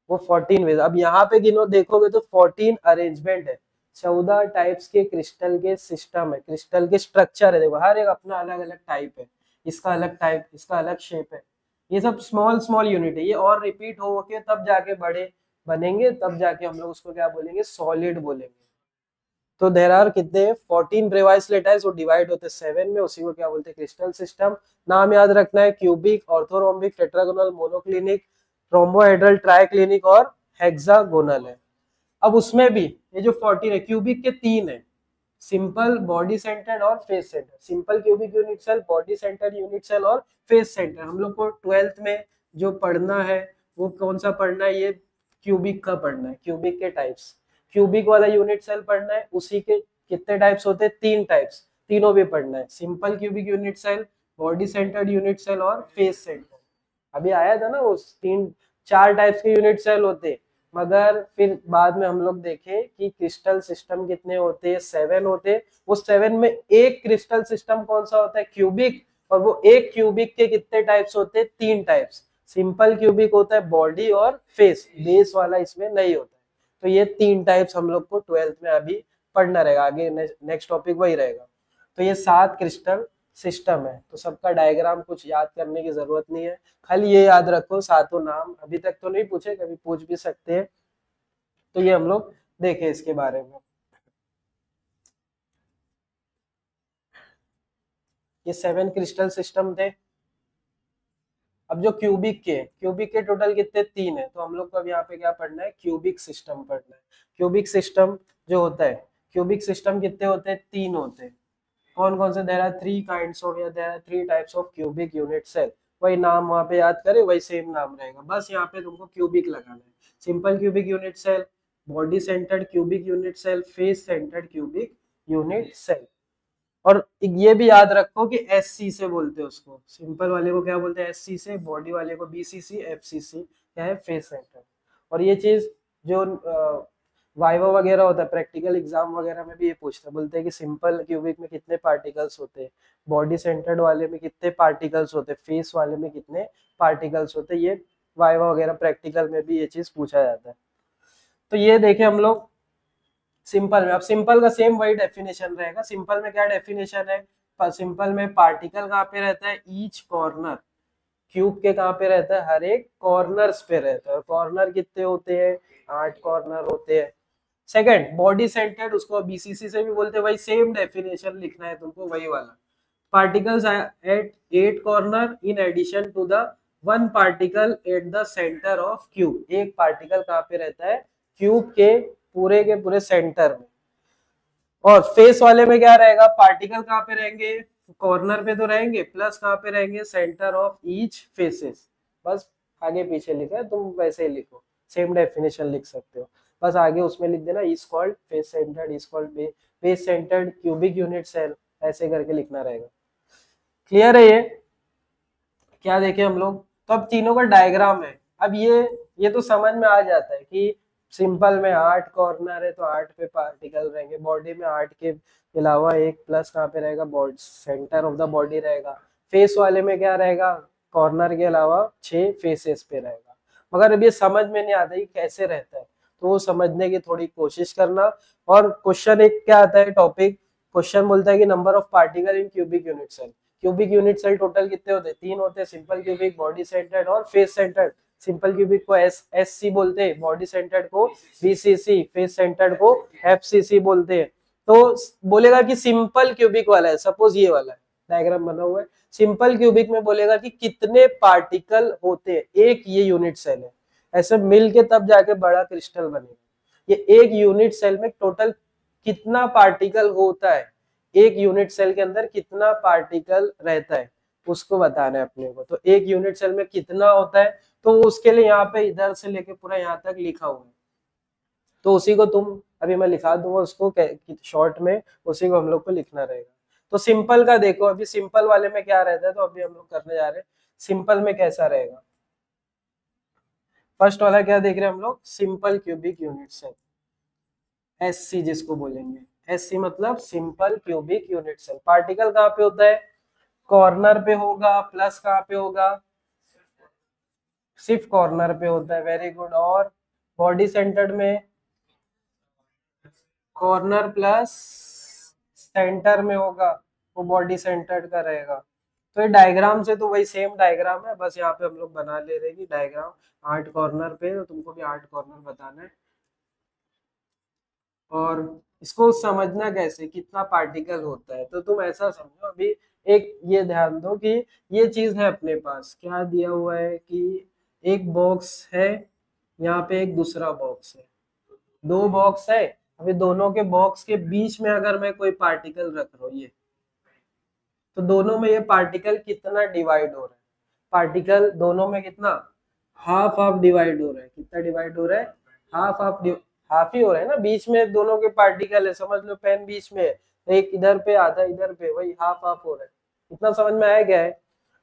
[SPEAKER 1] वो 14 वेज। अब यहाँ पे गिनो देखोगे तो 14 अरेंजमेंट है, 14 टाइप्स के क्रिस्टल के सिस्टम है, क्रिस्टल के स्ट्रक्चर है। देखो हर एक अपना अलग अलग टाइप है, इसका अलग टाइप, इसका अलग शेप है। ये सब स्मॉल स्मॉल यूनिट है, ये और रिपीट हो के तब जाके बड़े बनेंगे, तब जाके हम लोग उसको क्या बोलेंगे? सॉलिड बोलेंगे। तो देर आर कितने? 14 ब्रेवाइस लेटाइस, वो डिवाइड होते 7 में, उसी को क्या बोलते हैं? Crystal system. नाम याद रखना है, cubic, orthorhombic, tetragonal, monoclinic, rhombohedral, triclinic और हेक्सागोनल है। अब उसमें भी ये जो 14 है, क्यूबिक के 3 है, सिंपल, बॉडी सेंटर्ड और face centre. Simple cubic unit cell, body centred unit cell और फेस सेंटर। हम लोग को 12th में जो पढ़ना है वो कौन सा पढ़ना है? ये क्यूबिक का पढ़ना है, क्यूबिक के टाइप्स। क्यूबिक वाला यूनिट सेल पढ़ना है, उसी के कितने टाइप्स होते हैं, 3 टाइप्स, तीनों भी पढ़ना है, simple cubic unit cell, body centred unit cell और फेस सेंटर्ड। अभी आया था ना वो 4 टाइप्स के यूनिट सेल होते, मगर फिर बाद में हम लोग देखे कि क्रिस्टल सिस्टम कितने होते हैं, 7 होते। उस 7 में एक क्रिस्टल सिस्टम कौन सा होता है, क्यूबिक, और वो एक क्यूबिक के कितने टाइप्स होते हैं, 3 टाइप्स। सिंपल क्यूबिक होता है, बॉडी और फेस, बेस वाला इसमें नहीं होता है। तो ये 3 टाइप्स हम लोग को 12th में अभी पढ़ना रहेगा, आगे नेक्स्ट टॉपिक वही रहेगा। तो ये 7 क्रिस्टल सिस्टम है, तो सबका डायग्राम कुछ याद करने की जरूरत नहीं है, खाली ये याद रखो सातों नाम। अभी तक तो नहीं पूछे, कभी पूछ भी सकते हैं, तो ये हम लोग देखें इसके बारे में। ये 7 क्रिस्टल सिस्टम थे। अब जो क्यूबिक के टोटल कितने, 3 है, तो हम लोग को अब यहाँ पे क्या पढ़ना है, क्यूबिक सिस्टम पढ़ना है। क्यूबिक सिस्टम जो होता है, क्यूबिक सिस्टम कितने होते हैं, 3 होते हैं। कौन कौन से, देयर आर 3 काइंड्स ऑफ, या there are 3 types of cubic unit cell. वही नाम वहां पे याद करे, वही सेम नाम रहेगा, बस यहाँ पे तुमको क्यूबिक लगाना है। Simple cubic unit cell, body centred cubic unit cell, face centred cubic unit cell. और ये भी याद रखो कि एससी से बोलते हैं उसको, सिंपल वाले को क्या बोलते हैं, एससी से, बॉडी वाले को बीसीसी, एफसीसी क्या है, फेस सेंटर। और ये चीज जो वाइवा वगैरह होता है, प्रैक्टिकल एग्जाम वगैरह में भी ये पूछता है, बोलते हैं कि सिंपल क्यूबिक में कितने पार्टिकल्स होते हैं, बॉडी सेंटर्ड वाले में कितने पार्टिकल्स होते हैं, फेस वाले में कितने पार्टिकल्स होते हैं। ये वाइवा वगैरह प्रैक्टिकल में भी ये चीज पूछा जाता है। तो ये देखें हम लोग सिंपल में, अब सिंपल का सेम वही डेफिनेशन रहेगा। सिंपल में क्या डेफिनेशन है, सिंपल में पार्टिकल कहाँ पे रहता है, ईच कॉर्नर, क्यूब के कहाँ पे रहता है, हर एक कॉर्नर्स पे रहता है। कॉर्नर कितने होते हैं, 8 कॉर्नर होते हैं। सेकंड, बॉडी सेंटर्ड, उसको बीसीसी से भी बोलते हैं, वही सेम डेफिनेशन लिखना है तुमको, वही वाला। Particles at 8 corner in addition to the 1 particle at the centre of cube. एक पार्टिकल कहाँ पे रहता है, क्यूब के पूरे सेंटर में। और फेस वाले में क्या रहेगा, पार्टिकल कहाँ पे रहेंगे, कॉर्नर पे तो रहेंगे, प्लस कहाँ पे रहेंगे, सेंटर ऑफ ईच फेसेस। बस आगे पीछे लिखा है, तुम वैसे ही लिखो, सेम डेफिनेशन लिख सकते हो, बस आगे उसमें लिख देना is called face centred, is called face centred cubic unit cell, ऐसे करके लिखना रहेगा। क्लियर है ये, क्या देखे हम लोग। तो अब तीनों का डायग्राम है। अब ये तो समझ में आ जाता है कि सिंपल में 8 कॉर्नर है तो 8 पे पार्टिकल रहेंगे, बॉडी में 8 के अलावा एक प्लस कहाँ पे रहेगा, body centre of the body रहेगा। फेस वाले में क्या रहेगा, कॉर्नर के अलावा 6 फेसेस पे रहेगा। मगर अब ये समझ में नहीं आता ये कैसे रहता है, तो वो समझने की थोड़ी कोशिश करना। और क्वेश्चन एक क्या आता है टॉपिक, क्वेश्चन बोलता है कि number of particle in cubic unit cell. Cubic unit cell total कितने होते हैं, 3 होते हैं, सिंपल क्यूबिक, बॉडी सेंटर्ड और फेस सेंटर्ड। सिंपल क्यूबिक को एससी बोलते हैं, बॉडी सेंटर्ड को बीसीसी, फेस सेंटर्ड को एफसीसी बोलते हैं। तो बोलेगा कि सिंपल क्यूबिक वाला है, सपोज ये वाला है, डायग्राम बना हुआ है, सिंपल क्यूबिक में बोलेगा कि कितने पार्टिकल होते हैं, एक ये यूनिट सेल है, ऐसे मिल के तब जाके बड़ा क्रिस्टल बनेगा। ये एक यूनिट सेल में टोटल कितना पार्टिकल होता है, एक यूनिट सेल के अंदर कितना पार्टिकल रहता है, उसको बताना है अपने को। तो एक यूनिट सेल में कितना होता है, तो उसके लिए यहाँ पे इधर से लेके पूरा यहाँ तक लिखा हुआ है, तो उसी को तुम, अभी मैं लिखा दूंगा उसको शॉर्ट में, उसी को हम लोग को लिखना रहेगा। तो सिंपल का देखो, अभी सिंपल वाले में क्या रहता है, तो अभी हम लोग करने जा रहे हैं सिंपल में कैसा रहेगा। फर्स्ट वाला क्या देख रहे हैं हम लोग, simple cubic unit cell, SC जिसको बोलेंगे। एससी मतलब simple cubic unit cell. Particle कहाँ पे होता है, कॉर्नर पे होगा, प्लस कहाँ पे होगा, सिर्फ कॉर्नर पे होता है, वेरी गुड। और बॉडी सेंटर्ड में कॉर्नर प्लस सेंटर में होगा, वो बॉडी सेंटर्ड का रहेगा। तो ये डायग्राम से तो वही सेम डायग्राम है, बस यहाँ पे हम लोग बना ले रहे हैं कि डायग्राम 8 कॉर्नर पे, तो तुमको भी 8 कॉर्नर बताना है। और इसको समझना कैसे, कितना पार्टिकल होता है, तो तुम ऐसा समझो, अभी एक ये ध्यान दो कि ये चीज है अपने पास, क्या दिया हुआ है कि एक बॉक्स है, यहाँ पे एक दूसरा बॉक्स है, 2 बॉक्स है। अभी दोनों के बॉक्स के बीच में अगर मैं कोई पार्टिकल रख रहा हूँ ये, तो दोनों में ये पार्टिकल कितना डिवाइड हो रहा है, पार्टिकल दोनों में कितना, हाफ हाफ डिवाइड हो रहा है। कितना डिवाइड हो रहा है, हाफ हाफ हाफ ही हो रहा है ना, बीच में दोनों के पार्टिकल है, समझ लो पेन बीच में है, तो एक इधर पे आधा इधर पे, वही हाफ हाफ हो रहा है। इतना समझ में आया क्या है?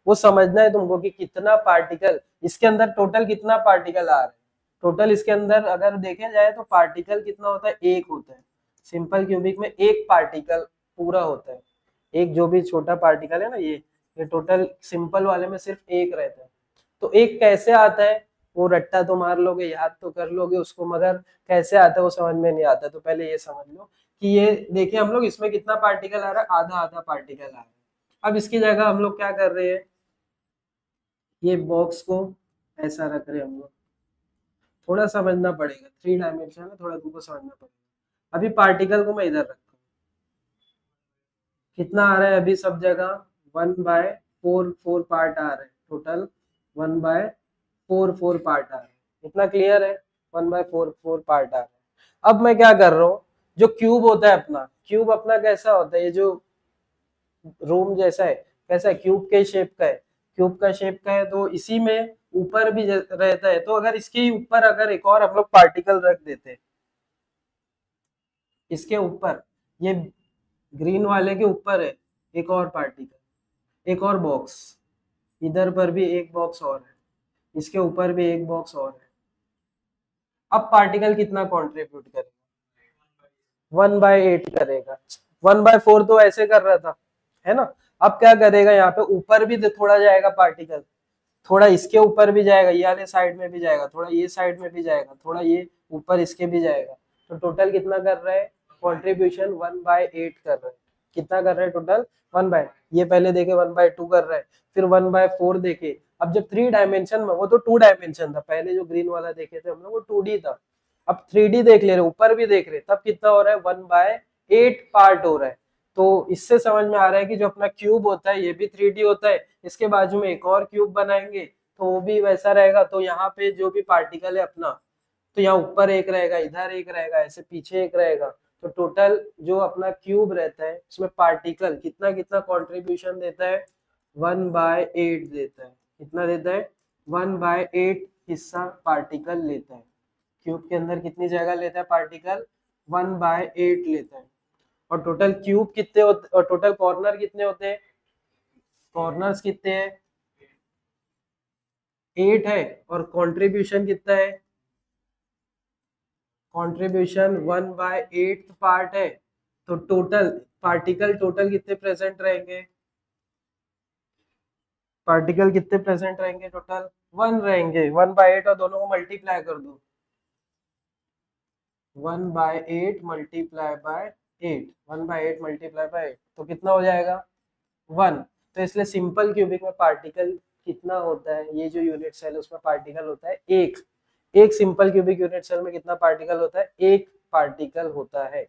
[SPEAKER 1] वो समझना है तुमको कि कितना पार्टिकल इसके अंदर, टोटल कितना पार्टिकल आ रहा है। टोटल इसके अंदर अगर देखे जाए तो पार्टिकल कितना होता है, एक होता है। सिंपल क्यूबिक में एक पार्टिकल पूरा होता है, एक जो भी छोटा पार्टिकल है ना, ये टोटल सिंपल वाले में सिर्फ एक रहता है। तो एक कैसे आता है, वो रट्टा तो मार लोगे, याद तो कर लोगे उसको, मगर कैसे आता है वो समझ में नहीं आता। तो पहले ये समझ लो कि ये देखिए हम लोग इसमें कितना पार्टिकल आ रहा है, आधा आधा पार्टिकल आ रहा है। अब इसकी जगह हम लोग क्या कर रहे हैं, ये बॉक्स को ऐसा रख रहे हैं हम लोग। थोड़ा समझना पड़ेगा, 3 डायमेंशन है, थोड़ा तुमको समझना पड़ेगा। अभी पार्टिकल को मैं इधर रखता हूँ, कितना आ रहा है अभी सब जगह, 1/4 4 पार्ट आ रहा है टोटल, 1/4 पार्ट आ रहा है। इतना क्लियर है, 1/4 पार्ट आ रहा है। अब मैं क्या कर रहा हूँ, जो क्यूब होता है अपना, क्यूब अपना कैसा होता है, ये जो रूम जैसा है, कैसा है, क्यूब के शेप का है, क्यूब का शेप का है, तो इसी में ऊपर भी रहता है। तो अगर इसके ऊपर अगर एक और हम लोग पार्टिकल रख देते, इसके ऊपर, ये ग्रीन वाले के ऊपर है एक और पार्टिकल, एक और बॉक्स, इधर पर भी एक बॉक्स और है, इसके ऊपर भी एक बॉक्स और है। अब पार्टिकल कितना कंट्रीब्यूट करेगा, 1/8 करेगा। 1/4 तो ऐसे कर रहा था, है ना। अब क्या करेगा, यहाँ पे ऊपर भी थोड़ा जाएगा पार्टिकल, थोड़ा इसके ऊपर भी जाएगा, ये वाले साइड में भी जाएगा, थोड़ा ये साइड में भी जाएगा, थोड़ा ये ऊपर इसके भी जाएगा। तो टोटल कितना कर रहा है कंट्रीब्यूशन, 1/8 कर रहा है। कितना कर रहा है टोटल, 1 ये पहले देखे 1/2 कर रहा है, फिर 1/4 देखे। अब जब 3 डायमेंशन में, वो तो 2 डायमेंशन था पहले, जो ग्रीन वाला देखे थे हम लोग वो 2D था। अब 3D देख ले रहे, ऊपर भी देख रहे, तब कितना हो रहा है, 1/8 पार्ट हो रहा है। तो इससे समझ में आ रहा है कि जो अपना क्यूब होता है ये भी 3D होता है, इसके बाजू में एक और क्यूब बनाएंगे तो वो भी वैसा रहेगा। तो यहाँ पे जो भी पार्टिकल है अपना, तो यहाँ ऊपर एक रहेगा, इधर एक रहेगा, ऐसे पीछे एक रहेगा। तो टोटल जो अपना क्यूब रहता है उसमें पार्टिकल कितना कितना कंट्रीब्यूशन देता है, 1/8 देता है। कितना देता है, 1/8 हिस्सा पार्टिकल लेता है। क्यूब के अंदर कितनी जगह लेता है पार्टिकल, 1/8 लेता है। और टोटल क्यूब कितने होते, और टोटल कॉर्नर कितने होते हैं, कॉर्नर्स कितने हैं, 8 है। और कंट्रीब्यूशन कितना है, कंट्रीब्यूशन 1/8 पार्ट है। तो टोटल पार्टिकल, टोटल कितने प्रेजेंट रहेंगे, पार्टिकल कितने प्रेजेंट रहेंगे टोटल, 1 रहेंगे। 1/8 और दोनों को मल्टीप्लाई कर दो, 1/8 मल्टीप्लाई बाय 8, 1/8 मल्टीप्लाई बाय 8, तो कितना हो जाएगा, 1। तो इसलिए सिंपल क्यूबिक में पार्टिकल कितना होता है, ये जो यूनिट सेल है उसमें पार्टिकल होता है एक। एक सिंपल क्यूबिक यूनिट सेल में कितना पार्टिकल होता है, एक पार्टिकल होता है।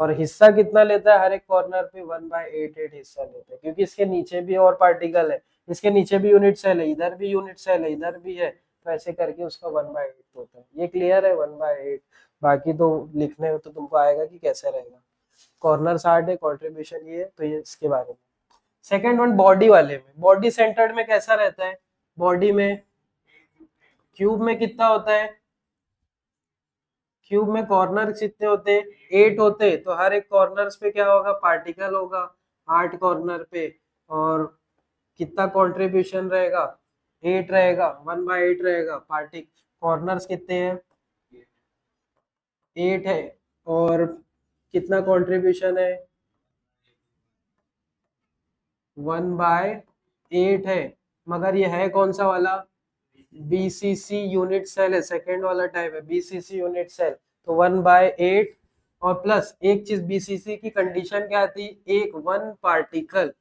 [SPEAKER 1] और हिस्सा कितना लेता है, हर एक कॉर्नर पे 1/8 हिस्सा लेता है, क्योंकि इसके नीचे भी और पार्टिकल है, इसके नीचे भी यूनिट सेल है, इधर भी यूनिट सेल है, इधर भी है। तो ऐसे करके उसका 1/8 होता है। ये क्लियर है, 1/8। बाकी तो लिखने में तो तुमको आएगा कि कैसे रहेगा। कॉर्नर 60 है, कॉन्ट्रीब्यूशन ये है, तो ये इसके बारे में। सेकेंड वन, बॉडी वाले में, बॉडी सेंटर्ड में कैसा रहता है, बॉडी में क्यूब में कितना होता है, क्यूब में कॉर्नर कितने होते हैं, 8 होते हैं। तो हर एक कॉर्नर्स पे क्या होगा, पार्टिकल होगा 8 कॉर्नर पे। और कितना कंट्रीब्यूशन रहेगा, 8 रहेगा, 1/8 रहेगा। पार्टी कॉर्नर्स कितने हैं, 8 है। और कितना कंट्रीब्यूशन है, 1/8 है। मगर ये है कौन सा वाला, बीसीसी यूनिट सेल है, सेकेंड वाला टाइप है बीसीसी यूनिट सेल। तो 1/8 और प्लस एक चीज, बीसीसी की कंडीशन क्या थी, एक वन पार्टिकल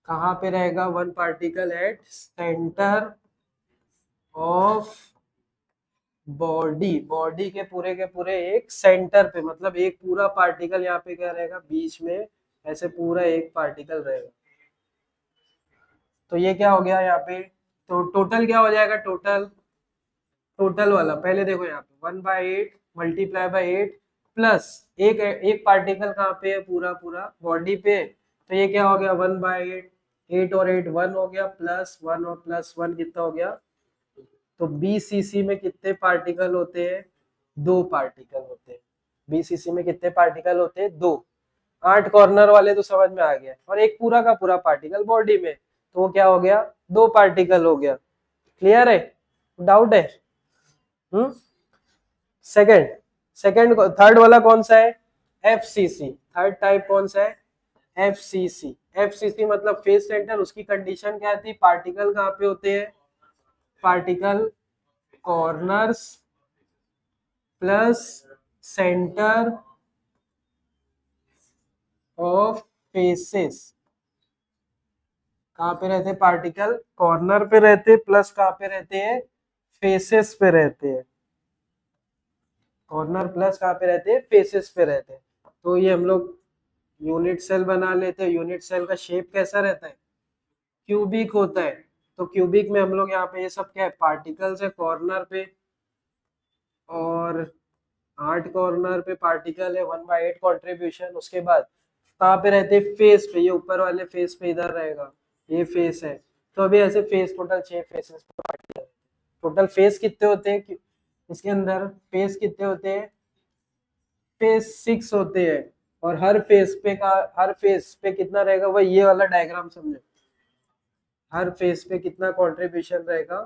[SPEAKER 1] कहाँ पे रहेगा, one particle at centre of body, body के पूरे एक सेंटर पे, मतलब एक पूरा पार्टिकल यहाँ पे क्या रहेगा बीच में, ऐसे पूरा एक पार्टिकल रहेगा। तो ये क्या हो गया यहाँ पे, तो टोटल क्या हो जाएगा, टोटल टोटल वाला पहले देखो यहाँ पे 1/8 मल्टीप्लाई बाई 8 प्लस एक एक पार्टिकल कहाँ पे है, पूरा पूरा बॉडी पे। तो ये क्या हो गया, 1/8, 8 और 8 1 हो गया, प्लस 1 और प्लस 1 कितना हो गया। तो बीसीसी में कितने पार्टिकल होते हैं, 2 पार्टिकल होते हैं। बीसीसी में कितने पार्टिकल होते हैं? 2। 8 कॉर्नर वाले तो समझ में आ गया, और एक पूरा का पूरा पार्टिकल बॉडी में, तो वो क्या हो गया? 2 पार्टिकल हो गया। क्लियर है? डाउट है? सेकंड सेकंड थर्ड वाला कौन सा है? एफसीसी। थर्ड टाइप कौन सा है? एफसीसी। एफसीसी मतलब फेस सेंटर। उसकी कंडीशन क्या थी? पार्टिकल कहाँ पे होते हैं? Particle corners plus centre of faces. कहाँ पे रहते? पार्टिकल कॉर्नर पे रहते, प्लस कहाँ पे रहते हैं? फेसेस पे रहते हैं। कॉर्नर प्लस कहाँ पे रहते हैं? फेसेस पे रहते हैं। तो ये हम लोग यूनिट सेल बना लेते हैं। यूनिट सेल का शेप कैसा रहता है? क्यूबिक होता है। तो क्यूबिक में हम लोग यहाँ पे ये सब क्या है? पार्टिकल्स है कॉर्नर पे, और 8 कॉर्नर पे पार्टिकल है, 1/8 कॉन्ट्रीब्यूशन। उसके बाद कहाँ पे रहते हैं? फेस पे। ये ऊपर वाले फेस पे इधर रहेगा, ये फेस है। तो अभी ऐसे फेस, टोटल 6 फेसेस पे पार्टिकल। टोटल फेस कितने होते हैं इसके अंदर? फेस कितने होते हैं? फेस 6 होते हैं। और हर फेस पे कितना रहेगा? वही ये वाला डायग्राम समझो। हर फेस पे कितना कंट्रीब्यूशन रहेगा?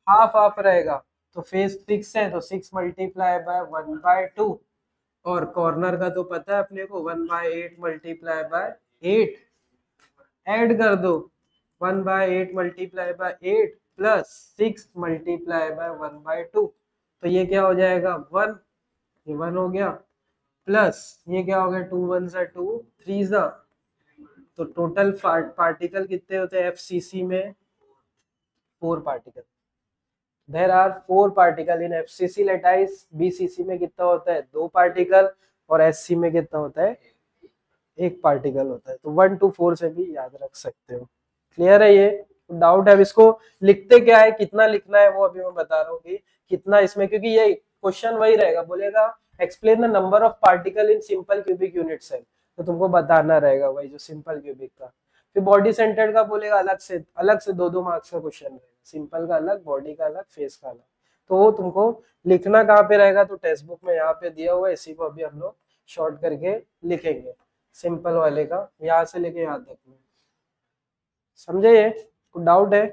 [SPEAKER 1] हाफ हाफ रहेगा। तो फेस 6 है तो 6 मल्टीप्लाई बाय 1/2, और कॉर्नर का तो पता है अपने को 1/8 मल्टीप्लाई बाय 8। ऐड कर दो, 1/8 multiply by 8 plus 6 multiply by 1/2। तो ये क्या हो जाएगा? 1। ये 1 हो गया, प्लस ये क्या हो गया? 2 1 सा 2, 3 सा। तो टोटल पार्टिकल कितने होते हैं एफसीसी में? 4 particle. There are 4 particle in FCC lattice. BCC में कितना होता है? 2 पार्टिकल। और एससी में कितना होता है? 1 पार्टिकल होता है। तो 1 to 4 से भी याद रख सकते हो। क्लियर है? ये डाउट है? अब इसको लिखते क्या है, कितना लिखना है वो अभी मैं बता रहा हूँ कि कितना इसमें, क्योंकि ये क्वेश्चन वही रहेगा, बोलेगा explain the number of particle in simple cubic unit cell. तो तुमको बताना रहेगा वही जो सिंपल क्यूबिक का। फिर बॉडी सेंटर्ड का बोलेगा अलग से 2-2 मार्क्स का क्वेश्चन रहेगा। सिंपल का अलग, बॉडी का अलग, फेस का अलग। तो वो तुमको लिखना कहाँ पे रहेगा? तो टेक्स्ट बुक में यहाँ पे दिया हुआ है, इसी को अभी हम लोग शॉर्ट करके लिखेंगे। सिंपल वाले का यहाँ से लेके यहाँ तक में। समझे? ये डाउट है?